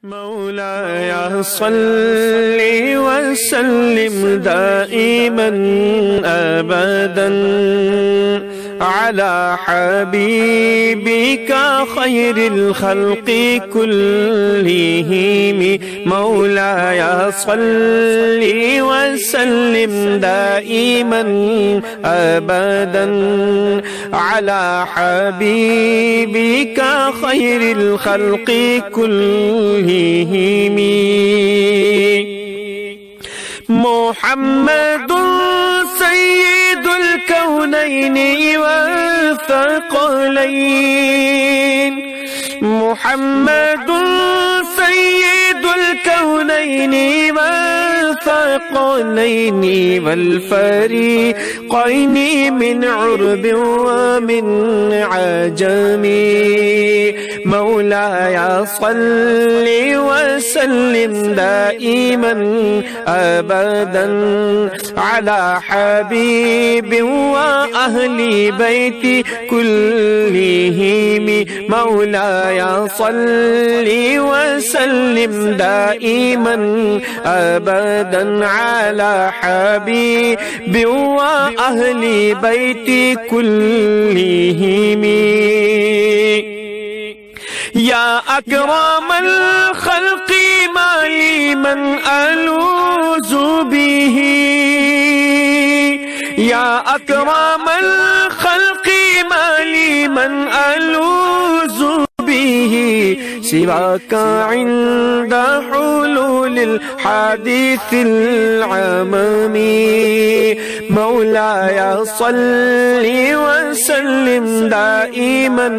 मौलाया सल्ली वसल्लिम दाइमन अबदन अला हबीबिका खैरिल खल्क़ि कुल्लिहिम। मौलाया सल्ली वसल्लिम दाइमन अबदन अला हबीबिका खैरिल खल्क़ि कुल्लिहिम। मुहम्मदुन सय्यिदुल कौनैनि वस्सक़लैन। मुहम्मदुन सय्यिदुल कौनैनि वस्सक़लैनि वल फ़रीक़ैनि मिन उर्बिन व मिन अजमी। मौलाया सल्ली वसल्लिम दाइमन अबदन अला हबीबि व अहली बैति कुल्लिहिम। मौलाया सल्ली वसल्लिम दाइमन अबदन अला हबीबि व अहली बैति कुल्लिहिम। या अकरमल खल्क़ि माली मन अलूज़ु बिही। या अकरमल खल्क़ि माली मन अलूज़ु बिही सिवाका इंद हुलूलिल हादिसिल अममी। मौलाया सल्ली वसल्लिम दाइमन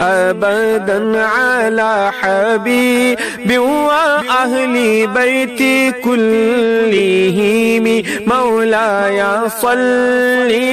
अबदन अला हबीबि व अहली बैति कुल्लिहिम। मौलाया सल्ली